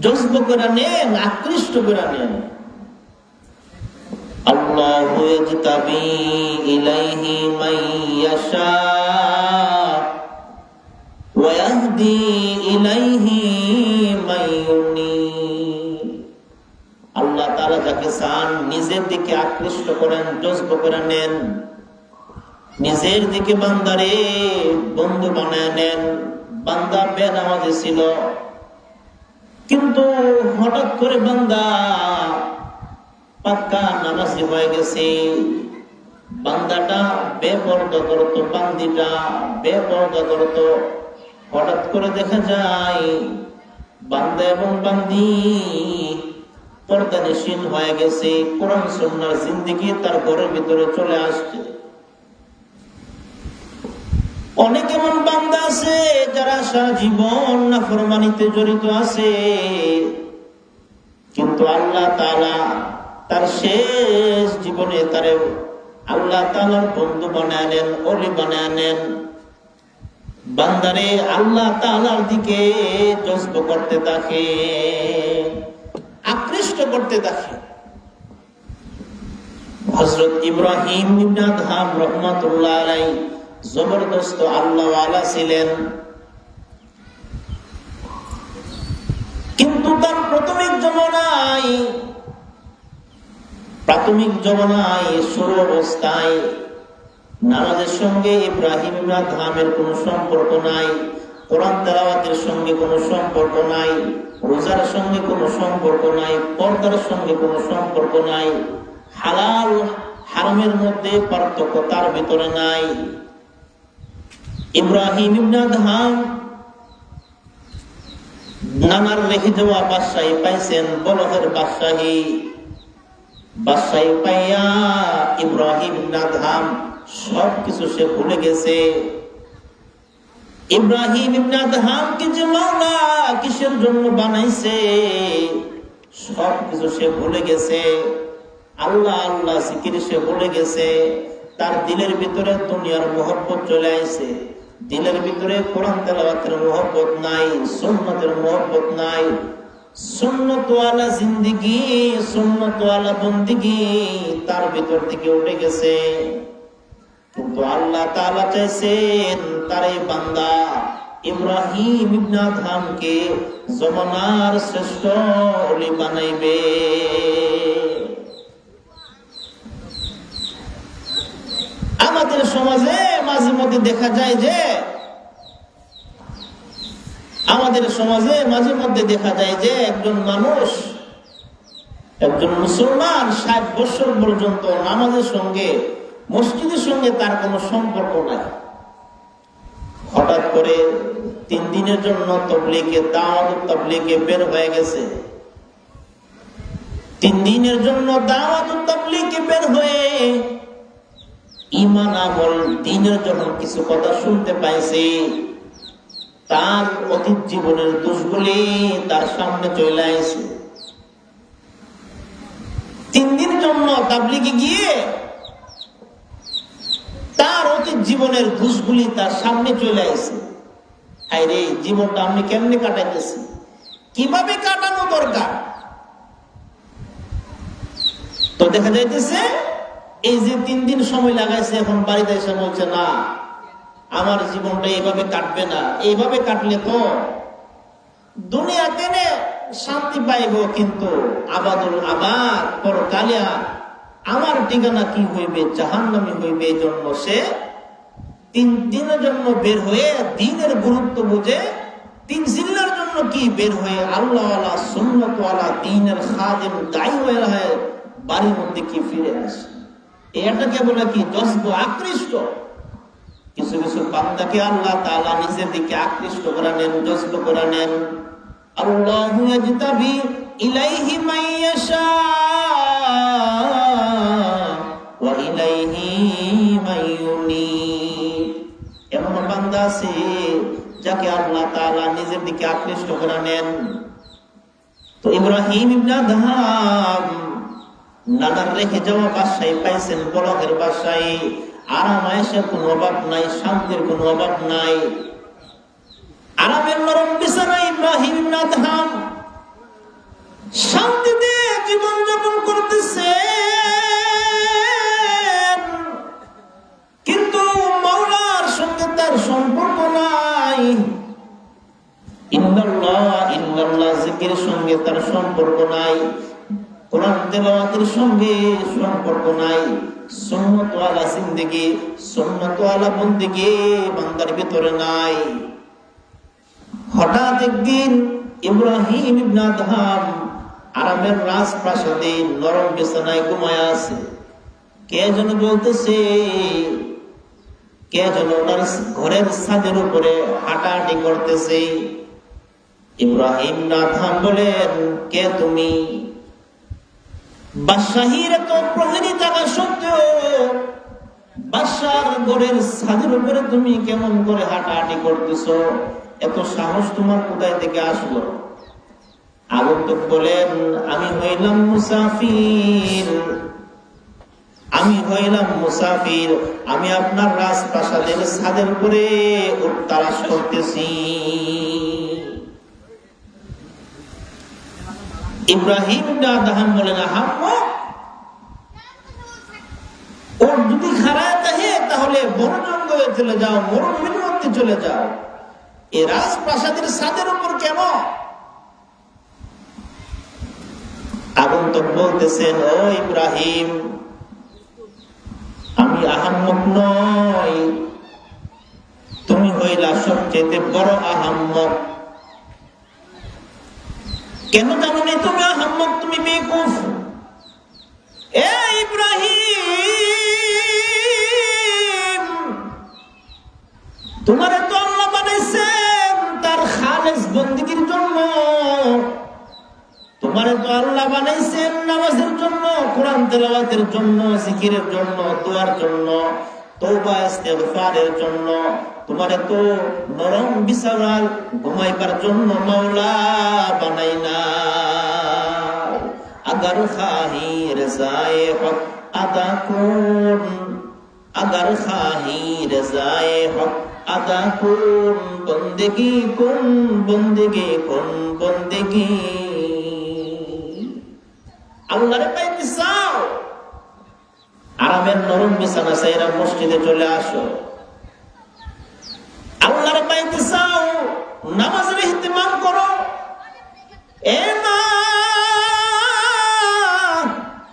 জজব করে নেন, আকৃষ্ট করে নেন। আল্লাহু ইয়াজতাবি ইলাইহি মান ইয়াশা ওয়া ইয়াহদি ইলাইহি মান ইউনিব। আল্লাহ তাআলা যাকে চান নিজের দিকে আকৃষ্ট করেন, জজব করে নেন, নিজের দিকে বান্দারে বন্ধু বানায় নেন। বান্দা বেনামাজি ছিল, কিন্তু হঠাৎ করে বান্দা পাক্কা নামাজি হয়ে গেছে। বান্দাটা বেপরদা করতো, বান্দিটা বেপরদা করতো। হঠাৎ করে দেখা যায় বান্দা এবং বান্দি পর্দানিশীল হয়ে গেছে, কোরআন সুন্নাহর জিন্দেগি তার ঘরের ভিতরে চলে আসছে। অনেক এমন বান্দা আছে যারা সারা জীবন নাফরমানিতে জড়িত আছে, কিন্তু আল্লাহ তাআলা তার শেষ জীবনে তারে আল্লাহ তাআলার বন্ধু বানায় নেন, ওলি বানায় নেন। বান্দারে আল্লাহ তাআলার দিকে জজব করতে থাকে, আকৃষ্ট করতে থাকে। হযরত ইব্রাহিম ইবনে আদহাম রাহমাতুল্লাহ আলাইহি জবরদস্ত আল্লাহওয়ালা ছিলেন, কিন্তু তার প্রাথমিক জমানায় শুরু অবস্থায় নামাজের সঙ্গে ইব্রাহিম ইবনে আদহামের কোন সম্পর্ক নাই, কোরআন তেলাওয়াতের সঙ্গে কোনো সম্পর্ক নাই, রোজার সঙ্গে কোনো সম্পর্ক নাই, পর্দার সঙ্গে কোনো সম্পর্ক নাই, হালাল হারামের মধ্যে পার্থক্য তার ভিতরে নাই। ইব্রাহিম ইবনে আদহাম নানার রেখে যাওয়া বাদশাহী পাইছেন, বলহের বাদশাহী পাইয়া ইব্রাহিম ইবনে আদহাম সবকিছু সে ভুলে গেছে। ইব্রাহিম ইবনে আদহামকে যে মাওলা কিসের জন্য বানাইছে সবকিছু সে ভুলে গেছে। আল্লাহ আল্লাহ জিকির সে ভুলে গেছে। তার দিলের ভিতরে দুনিয়ার মহব্বত চলে আইছে, দিলের ভিতরে কোরআন তেলাওয়াতের মহব্বত নাই, সুন্নতের মহব্বত নাই। সুন্নত ওয়ালা জিন্দেগি, সুন্নত ওয়ালা বন্দেগি তার ভিতর থেকে উঠে গেছে। কিন্তু আল্লাহ তাআলা চাইছেন তার এই বান্দা ইব্রাহিম ইবনে আদহামকে জমানার শ্রেষ্ঠ ওলি বানাইবে। আমাদের সমাজে মাঝে মধ্যে দেখা যায় যে একজন মানুষ, একজন মুসলমান 60 বছর পর্যন্ত নামাজের সঙ্গে, মসজিদের সঙ্গে তার কোনো সম্পর্ক নাই। হঠাৎ করে 3 দিনের জন্য তাবলীগে বের হয়ে গেছে। 3 দিনের জন্য দাওয়াত তাবলীগে বের হয়ে ঈমান আমল দ্বীনের যখন কিছু কথা শুনতে পাইছে, তার অতীত জীবনের দোষগুলি তার সামনে চলে আসে। 3 দিনের জন্য তাবলীগে গিয়ে তার অতীত জীবনের দোষগুলি তার সামনে চলে আসে। হায়রে, জীবনটা আমি কেমনে কাটাইতেছি, কিভাবে কাটানো দরকার। তো দেখা যাইতেছে এই যে 3 দিন সময় লাগাইছে, এখন বাড়িতে এসে বলছে না আমার জীবনটা এইভাবে কাটবে না, এইভাবে কাটলে তো দুনিয়াতে শান্তি পাইব, কিন্তু আবাদুল আবাদ পরকালে আমার ঠিকানা কি হইবে, জাহান্নামী হইবে। এই জন্য সে 3 দিনের জন্য বের হয়ে দ্বীনের গুরুত্ব বুঝে 3 জিল্লার জন্য কি বের হয়ে আল্লাহওয়ালা সুন্নতওয়ালা দ্বীনের খাদেম দায়ী হয়ে বাড়ির মধ্যে কি ফিরে আসে। এটাকে বলে কি জজব, আকৃষ্ট। কিছু কিছু বান্দাকে আল্লাহ তাআলা নিজের দিকে আকৃষ্ট করে নেন, জজব করে নেন। আল্লাহু ইয়াজতাবি ইলাইহি মান ইয়াশা ওয়া ইলাইহি মান ইউনিব। এমন বান্দা আছে যাকে আল্লাহ তাআলা নিজের দিকে আকৃষ্ট করে নেন। তো ইব্রাহিম ইবনে আদহাম নানার রেখে যাওয়া বাদশাহী পাইছেন, বলহের বাদশাহী। আরাম আয়েশের কোনো অভাব নাই, শান্তির কোনো অভাব নাই। আরামের নরম বিছানা ইব্রাহিম ইবনে আদহাম ইল্লাল্লাহ জিকিরের সঙ্গে তার সম্পর্ক নাই, কোরআন তেলাওয়াতের সঙ্গে সম্পর্ক নাই, সুন্নাত ওয়ালা জিন্দেগি, সুন্নাত ওয়ালা বন্দেগি বান্দার ভিতরে নাই। হঠাৎ একদিন ইব্রাহিম ইবনে আদহাম আরামের রাজপ্রাসাদে নরম বিছানায় ঘুমায় আছে। কে যেন বলতেছে, কে যেন ওনার ঘরের ছাদের উপরে হাঁটাহাঁটি করতেছে। ইব্রাহিম ইবনে আদহাম বলেন, কে তুমি? বাদশাহীর এত প্রহরী থাকা সত্ত্বেও বাদশার ঘরের ছাদের উপরে তুমি কেমন করে হাঁটাহাঁটি করতেছো? এত সাহস তোমার কোথায় থেকে আসলো? আগন্তুক বলেন, আমি হইলাম মুসাফির, আমি আপনার রাজপ্রাসাদের ছাদের উপরে তালাশ করতেছি। ইব্রাহিম ইবনে আদহাম বলেন, ওর যদি খারাপ থাকে তাহলে বড় জঙ্গলে চলে যাও, মরুভূমির মধ্যে চলে যাও, এই রাজপ্রাসাদের ছাদের উপর কেন? আগন্তুক বলতেছেন, ও ইব্রাহিম, আমি আহাম্মক নই, তুমি হইলা সবচেয়ে বড় আহাম্মক। কেন জানো না তুমি আহাম্মক? তুমি বেকুফ। এ ইব্রাহিম, তোমারে তো আল্লাহ বানাইছেন তার খালেস বন্দেগীর জন্য, তোমারে তো আল্লাহ বানাইছেন নামাজের জন্য, কোরআন তেলাওয়াতের জন্য, জিকিরের জন্য, দোয়ার জন্য, তওবা ইস্তিগফারের জন্য। তোমারে তো নরম বিছানায় ঘুমাইবার জন্য মাওলা বানাই না। আগার খাহি রেজায়ে হক আদা কোন, আগার খাহি রেজায়ে হক আদা কোন, বন্দেগি কোন, বন্দেগি কোন, বন্দেগি। আল্লাহরে পাইতে চাও, আরামের নরম বিছানা চাইরা মসজিদে চলে আসো। আল্লাহরে পাইতে চাও, নামাজের ইহতিমাম করো। এ মা,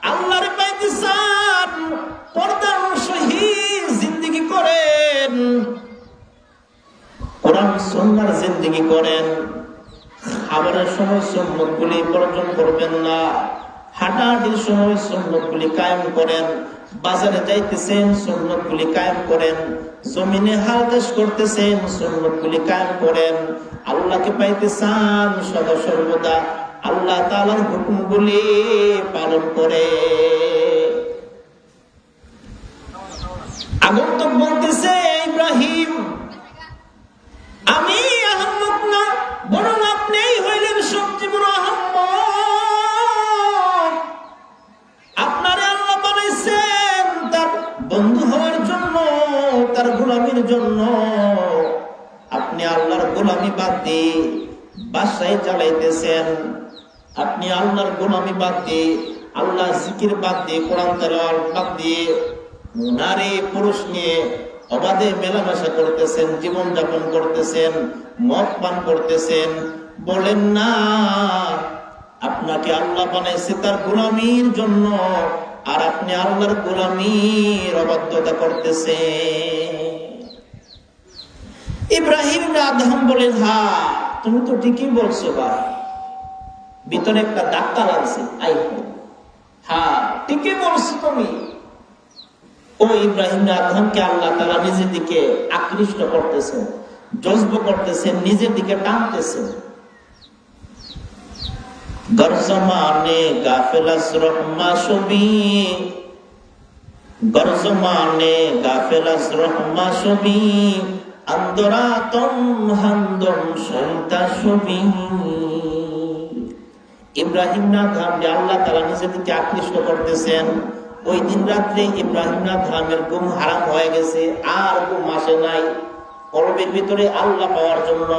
আল্লাহরে পাইতে চান, পর্দার সহিত জিন্দেগি করেন, কোরআন সুন্নাহর জিন্দেগি করেন। খাবারের সময় সুন্নতগুলি বর্জন করবেন না, হাঁটাহাঁটির সময় সুন্নতগুলি কায়েম করেন, বাজারে যাইতেছেন সুন্নতগুলি কায়েম করেন, জমিনে হাল চাষ করতেছেন সুন্নতগুলি কায়েম করেন। আল্লাহকে পাইতে চান, সদা সর্বদা আল্লাহ তাআলার হুকুমগুলি পালন করে। আগন্তুক বলতেছে, ইব্রাহিম, আমি আহাম্মক না, বরং আপনিই হইলেন সবচেয়ে বড় আহাম্মক। আপনারে আল্লাহ বানাইছেন তার বন্ধু হওয়ার জন্য, তার গোলামির জন্য। আপনি আল্লাহর গোলামি বাদ দিয়ে বাদশাহী চালাইতেছেন, আপনি আল্লাহর গোলামি বাদ দিয়ে, আল্লাহর জিকির বাদ দিয়ে, কোরআন তেলাওয়াত বাদ দিয়ে নারী পুরুষ নিয়ে অবাধে মেলামেশা করতেছেন, জীবন যাপন করতেছেন, মদ পান করতেছেন। বলেন না, আপনাকে আল্লাহ বানাইছে তার গোলামির জন্য, আর আপনি আল্লাহর গোলামির অবাধ্যতা করতেছেন। ইব্রাহিম ইবনে আদহাম বলেন, হ্যাঁ তুমি তো ঠিকই বলছো ভাই, ভিতরে একটা ধাক্কা লাগছে। হ্যাঁ ঠিকই বলছো তুমি। ও ইব্রাহিম ইবনে আদহামকে আল্লাহ তাআলা নিজের দিকে আকৃষ্ট করতেছেন, জজব করতেছেন, নিজের দিকে টানতেছেন। গরজমানে গাফেলাস রহমা ছবি, গরজমানে গাফেলাস রহমা ছবি, আন্দরাতম হান্দম সন্তা ছবি। ইব্রাহিম ইবনে আদহামকে আল্লাহ তাআলা নিজের দিকে আকৃষ্ট করতেছেন। ওই দিন রাত্রে ইব্রাহিম ইবনে আদহামের ঘুম হারাম হয়ে গেছে, আর ঘুম আসে নাই। কলবের ভিতরে আল্লাহ পাওয়ার জন্য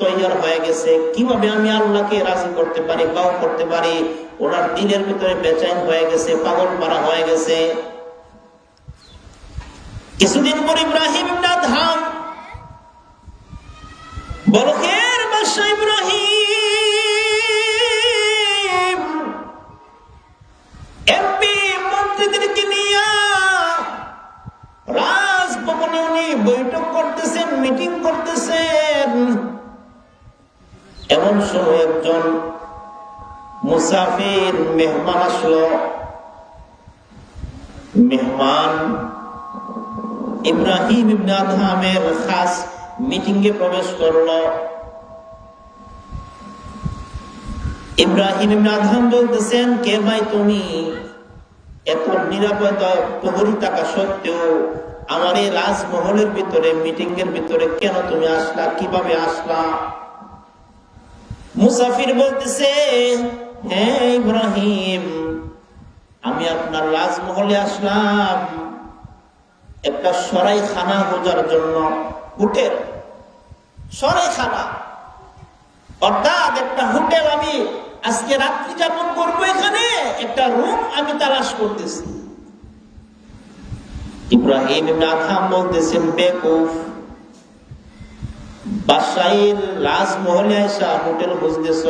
তৈয়ার হয়ে গেছে, কিভাবে আমি আল্লাহকে রাজি করতে পারি, পাও করতে পারি। ওনার দিলের ভিতরে বেচैन হয়ে গেছে, পাগল পারা হয়ে গেছে। কিছুদিন পর ইব্রাহিম ইবনে আদহাম বলখের বাদশাহ এমন সময় একজন মুসাফির মেহমান আসলো। মেহমান ইব্রাহিম ইবনে আদহামের খাস মিটিং এ প্রবেশ করলো। ইব্রাহিম ইবনে আদহাম বলতেছেন, কে ভাই তুমি? এত নিরাপত্তা প্রহরী থাকা সত্ত্বেও আমার এই রাজমহলের ভিতরে, মিটিং এর ভিতরে কেন তুমি আসলা? কিভাবে আসলা? মুসাফির বলতেছে, হ্যাঁ ইব্রাহিম, আমি আপনার রাজমহলে আসলাম একটা সরাইখানা খোঁজার জন্য। হোটেল, সরাইখানা অর্থাৎ একটা হোটেল আমি আজকে রাত্রি যাপন করবো, এখানে একটা রুম আমি তালাশ করতেছি। ইব্রাহিম ইবনে আদহাম বলতেছেন, বেকুফ, বাদশাহীর রাজমহলে আইসা হোটেল খুঁজতেছ,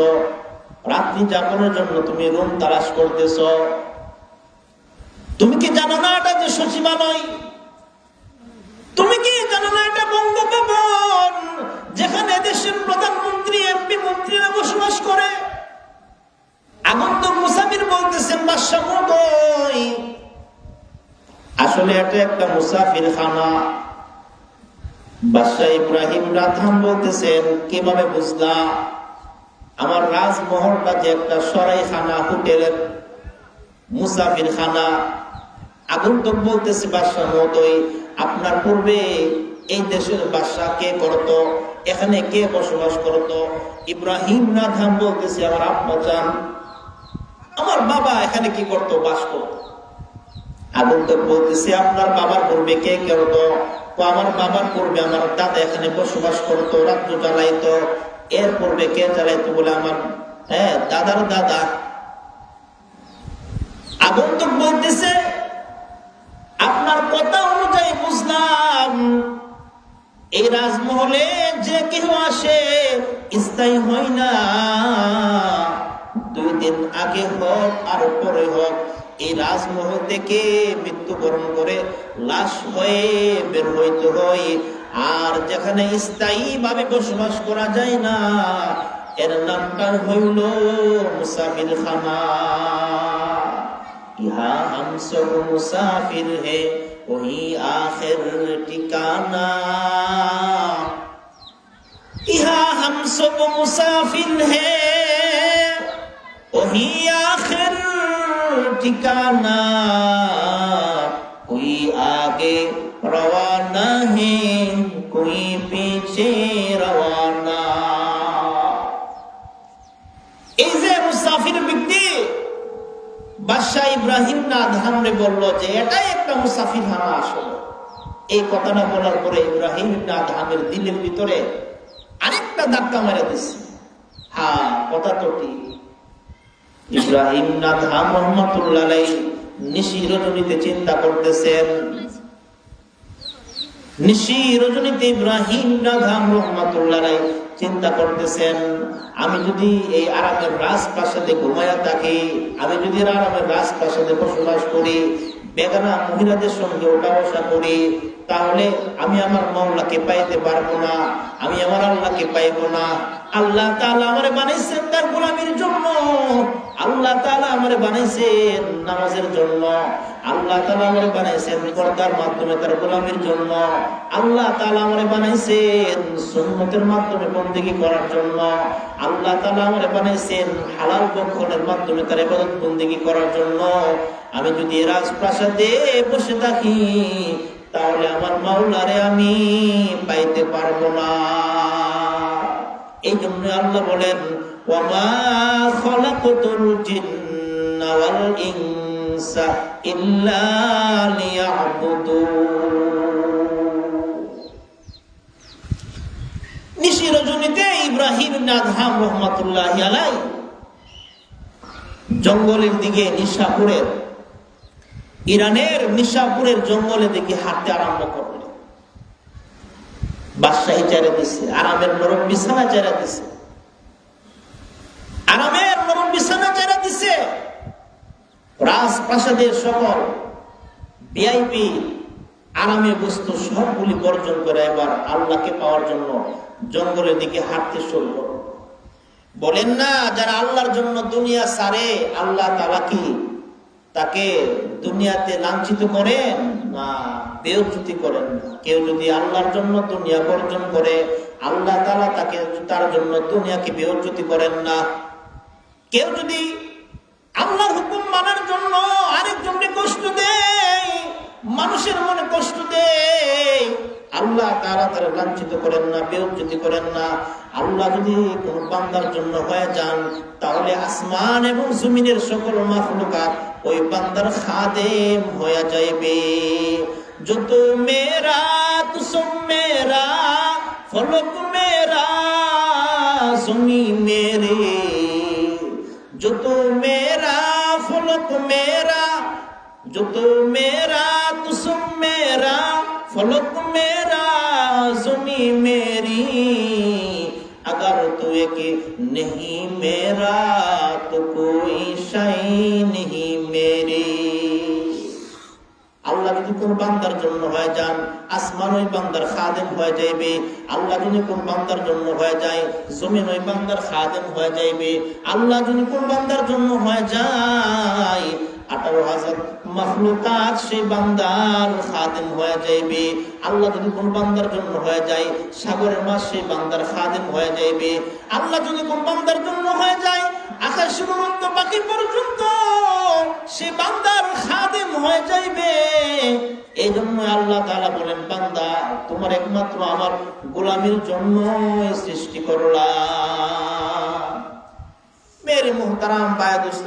রাত্রি যাপনের জন্য তুমি রুম তালাশ করতেছ। তুমি কি জানো না এটা যে সচিবালয়? তুমি কি জানো না এটা বঙ্গভবন, যেখানে দেশের প্রধানমন্ত্রী, এমপি, মন্ত্রীরা বসবাস করে? আগন্তুক মুসাফির বলতেছেন, বাদশা মহোদয়, আসলে এটা একটা মুসাফির খানা। বাদশা ইব্রাহিম আদহাম বলতেছেন, কিভাবে বুঝলা? আমার রাজমহলটা যে একটা সরাইখানা, হোটেলের মুসাফির খানা। আগন্তুক বলতেছে, বাদশা মহোদয়, আপনার পূর্বে এই দেশের বাদশা কে করতো? এখানে কে বসবাস করতো? ইব্রাহিম আদহাম বলতেছে, আমার আব্বা জান, আমার বাবা এখানে কি করতো? বাস করতো। আগন্তুক বলতেছে, আপনার বাবার পূর্বে কে করতো? আমার বাবার পূর্বে আমার দাদা এখানে বসবাস করতো, রাজ্য চালাইতো। এর পূর্বে কে চালাইতো? বলে আমার দাদার দাদা। আগন্তুক বলতেছে, আপনার কথা অনুযায়ী বুঝলাম এই রাজমহলে যে কেউ আসে স্থায়ী হয় না। 2 দিন আগে হোক আর পরে হোক, এই রাজমহল থেকে মৃত্যুবরণ করে লাশ হয়ে বের হইতে হয়। আর যেখানে স্থায়ী ভাবে বসবাস করা যায় না, এর নামটা হইল মুসাফির খানা। ইহা হাম সব মুসাফির হে, ওহি আখির ঠিকানা। ইহা হাম সব মুসাফির হে, ওহি আখির ঠিকানা। कोई आगे रवाना है, कोई पीछे रवाना। এই যে মুসাফির ব্যক্তি বাদশা ইব্রাহিম আদহামরে বলল যে এটাই একটা মুসাফির খানা। আসলে এই কথাটা বলার পরে ইব্রাহিম আদহামের দিলের ভিতরে আরেকটা ধাক্কা মেরে দিছে। হ্যাঁ, কথা তো ঠিক। ইব্রাহিম আদহাম রহমাতুল্লাহ আলাইহি নিশি রজনীতে চিন্তা করতেছেন। নিশি রজনীতে ইব্রাহিম আদহাম রহমাতুল্লাহ আলাইহি চিন্তা করতেছেন, আমি যদি এই আরামের রাজপ্রাসাদে ঘুমায়া থাকি, আমি যদি আরামের রাজপ্রাসাদে বসবাস করি, বেগানা মহিলাদের সঙ্গে ওঠা বসা করি, তাহলে আমি আমার মাওলাকে পাইতে পারবো না, আমি আমার আল্লাহকে পাইবো না। আল্লাহ তাআলা আমারে বানাইছেন তার গোলামির জন্য। আল্লাহ তাআলা আমারে বানাইছেন নামাজের জন্য। আল্লাহ তাআলা আমারে বানাইছেন পর্দার মাধ্যমে তার গোলামির জন্য। আল্লাহ তাআলা আমারে বানাইছেন সুন্নতের মাধ্যমে বন্দেগী করার জন্য। আল্লাহ তাআলা আমারে বানাইছেন হালাল ভক্ষণের মাধ্যমে তার ইবাদত বন্দেগী করার জন্য। আমি যদি রাজপ্রাসাদে বসে থাকি, তাহলে আমার মাওলারে আমি পাইতে পারবো না। এই জন্য আল্লাহ বলেন, ওয়ামা খালাকতুল জিন্না ওয়াল ইনসা ইল্লা লিয়াবুদুন। নিশি রজনীতে ইব্রাহিম আদহাম রহমাতুল্লাহি আলাইহি জঙ্গলের দিকে, নিশাপুরের, ইরানের নিশাপুরের জঙ্গলে দিকে হাঁটতে আরম্ভ করলেন। বাদশাহী চারা দিছে, আরামের নরম বিছানা চারা দিছে, আরামের নরম বিছানা চারা দিছে। রাজপ্রাসাদের সকল ভিআইপি আরামে বস্তু সবগুলি বর্জন করে এবার আল্লাহকে পাওয়ার জন্য জঙ্গলের দিকে হাঁটতে শুরু করল। বলেন না যারা আল্লাহর জন্য দুনিয়া ছাড়ে আল্লাহ তাআলা কি তাকে দুনিয়াতে লাঞ্ছিত করেন না বেইজ্জতি করেন না। কেউ যদি আল্লাহর জন্য দুনিয়া বর্জন করে আল্লাহ তাআলা তাকে তার জন্য দুনিয়াকে বেইজ্জতি করেন না। কেউ যদি আল্লাহর হুকুম মানার জন্য আরেকজনকে কষ্ট দেয়, মানুষের মনে কষ্ট দেয়, আল্লাহ তাআলা তার লাঞ্ছিত করেন না, বেইজ্জতি করেন না। আল্লাহ যদি কোন বান্দার জন্য হয়ে যান তাহলে আসমান এবং জমিনের সকল মাখলুকাত ওই বান্দার খাদেম হয়ে যাইবে। যত মেরা তু সব মেরা, ফলক মেরা জমি মেরে, যত মেরা ফলক মেরা, যত মেরা তু সব মেরা, फलक मेरा ज़मी मेरी, अगर तू एक नहीं मेरा तो कोई शय नहीं मेरी। আল্লাহ যদি কোন বান্দার জন্য হয়ে যান আসমান ওই বান্দার খাদেম হয়ে যাইবে। আল্লাহ যদি কোন বান্দার জন্য হয়ে যায় জমিন ওই বান্দার খাদেম হয়ে যাইবে। আল্লাহ যদি কোন বান্দার জন্য হয়ে যায় 18,000 মাখলুকাত সেই বান্দার খাদেম হয়ে যাইবে। আল্লাহ যদি কোন বান্দার জন্য হয়ে যায় সাগরের মাছ সেই বান্দার খাদেম হয়ে যাইবে। আল্লাহ যদি কোন বান্দার জন্য হয়ে যায় আকাশ পর্যন্ত বাকি পর্যন্ত সে বান্দার খাদেম হয়ে যাইবে। এই জন্য আল্লাহ তাআলা বলেন বান্দা তোমার একমাত্র আমার গোলামির জন্য সৃষ্টি করলাম। মেরে মুহতারাম ভাই দোস্ত